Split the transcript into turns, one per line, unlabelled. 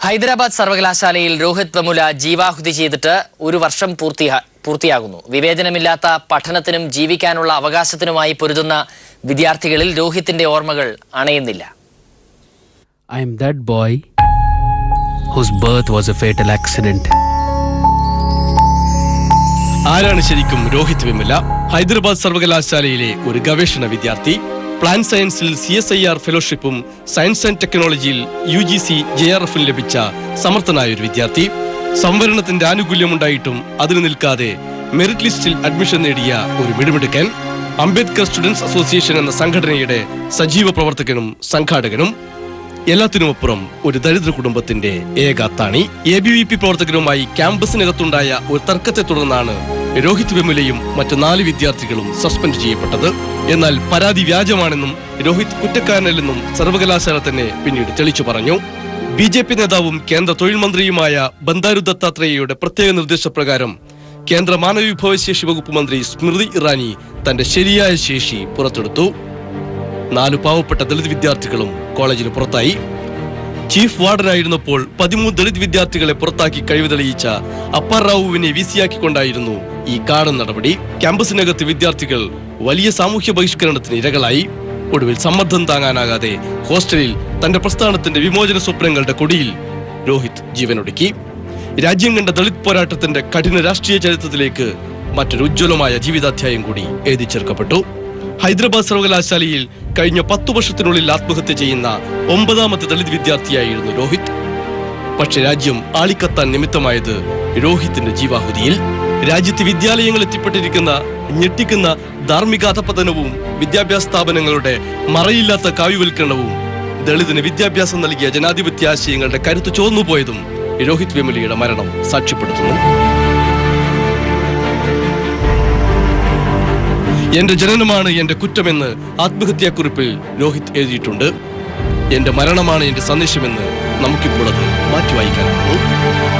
ഹൈദരാബാദ് സർവകലാശാലയിൽ രോഹിത് വെമുല ജീവാഹുതി ചെയ്തിട്ട് ഒരു വർഷം പൂർത്തിയാകുന്നു. വിവേചനമില്ലാത്ത പഠനത്തിനും ജീവിക്കാനുള്ള അവകാശത്തിനുമായി പൊരുതുന്ന വിദ്യാർത്ഥികളിൽ രോഹിത്തിന്റെ ഓർമ്മകൾ അണയുന്നില്ല.
I am that boy whose birth was a fatal accident.
ആരാണ് ശരിക്കും രോഹിത് വെമുല? ഹൈദരാബാദ് സർവകലാശാലയിലെ ഒരു ഗവേഷണ വിദ്യാർത്ഥി. പ്ലാന്റ് സയൻസിൽ CSIR ഫെലോഷിപ്പും സയൻസ് ആൻഡ് ടെക്നോളജിയിൽ UGC JRFും ലഭിച്ച സമർത്ഥനായ ഒരു വിദ്യാർത്ഥി. സംവരണത്തിന്റെ ആനുകൂല്യമുണ്ടായിട്ടും അതിന് നിൽക്കാതെ മെറിറ്റ് ലിസ്റ്റിൽ അഡ്മിഷൻ നേടിയ ഒരു മിടുമിടുക്കൻ. അംബേദ്കർ സ്റ്റുഡൻസ് അസോസിയേഷൻ എന്ന സംഘടനയുടെ സജീവ പ്രവർത്തകനും സംഘാടകനും. എല്ലാത്തിനുമപ്പുറം ഒരു ദരിദ്ര കുടുംബത്തിന്റെ ഏക അത്താണി. ABVP പ്രവർത്തകരുമായി ക്യാമ്പസിനകത്തുണ്ടായ ഒരു തർക്കത്തെ തുടർന്നാണ് രോഹിത് വെമുലയും മറ്റു 4 വിദ്യാർത്ഥികളും സസ്പെൻഡ് ചെയ്യപ്പെട്ടത്. എന്നാൽ പരാതി വ്യാജമാണെന്നും രോഹിത് കുറ്റക്കാരനല്ലെന്നും സർവകലാശാല തന്നെ പിന്നീട് തെളിച്ചു പറഞ്ഞു. BJP നേതാവും കേന്ദ്ര തൊഴിൽ മന്ത്രിയുമായ ബന്ദാരു ദത്താത്രേയയുടെ പ്രത്യേക നിർദ്ദേശപ്രകാരം കേന്ദ്ര മാനവവിഭവശേഷി വകുപ്പ് മന്ത്രി സ്മൃതി ഇറാനി തന്റെ ശരിയായ ശേഷി പുറത്തെടുത്തു. 4 പാവപ്പെട്ട ദളിത് വിദ്യാർത്ഥികളും കോളേജിന് പുറത്തായി. ചീഫ് വാർഡനായിരുന്നപ്പോൾ 13 ദളിത് വിദ്യാർത്ഥികളെ പുറത്താക്കി കഴിവ് തെളിയിച്ച അപ്പാർ റാവുവിനെ VC-ആക്കിക്കൊണ്ടായിരുന്നു ഈ കാടൻ നടപടി. ക്യാമ്പസിനകത്ത് വിദ്യാർത്ഥികൾ വലിയ സാമൂഹ്യ ബഹിഷ്കരണത്തിന് ഇരകളായി. ഒടുവിൽ സമ്മർദ്ദം താങ്ങാനാകാതെ ഹോസ്റ്റലിൽ തന്റെ പ്രസ്ഥാനത്തിന്റെ വിമോചന സ്വപ്നങ്ങളുടെ കൊടിയിൽ രോഹിത് ജീവനൊടുക്കി. രാജ്യം കണ്ട ദളിത് പോരാട്ടത്തിന്റെ കഠിന രാഷ്ട്രീയ ചരിത്രത്തിലേക്ക് മറ്റൊരു ഉജ്ജ്വലമായ ജീവിതാധ്യായം കൂടി എഴുതി ചേർക്കപ്പെട്ടു. ഹൈദരാബാദ് സർവകലാശാലയിൽ കഴിഞ്ഞ 10 വർഷത്തിനുള്ളിൽ ആത്മഹത്യ ചെയ്യുന്ന 9ാമത്തെ ദളിത് വിദ്യാർത്ഥിയായിരുന്നു രോഹിത്. പക്ഷെ രാജ്യം ആളിക്കത്താൻ നിമിത്തമായത് രോഹിത്തിന്റെ ജീവാഹുതിയിൽ. രാജ്യത്തെ വിദ്യാലയങ്ങൾ എത്തിപ്പെട്ടിരിക്കുന്ന ഞെട്ടിക്കുന്ന ധാർമ്മിക അധപതനവും വിദ്യാഭ്യാസ സ്ഥാപനങ്ങളുടെ മറയില്ലാത്ത കാവ്യവൽക്കരണവും ദളിതിന് വിദ്യാഭ്യാസം നൽകിയ ജനാധിപത്യ ആശയങ്ങളുടെ കരുത്ത് ചോർന്നുപോയതും രോഹിത് വെമുലയുടെ മരണം സാക്ഷ്യപ്പെടുത്തുന്നു. എന്റെ ജനനമാണ് എന്റെ കുറ്റമെന്ന് ആത്മഹത്യാക്കുറിപ്പിൽ രോഹിത് എഴുതിയിട്ടുണ്ട്. എന്റെ മരണമാണ് എന്റെ സന്ദേശമെന്ന് നമുക്കിപ്പോൾ അത് മാറ്റി വായിക്കാനാകുന്നു.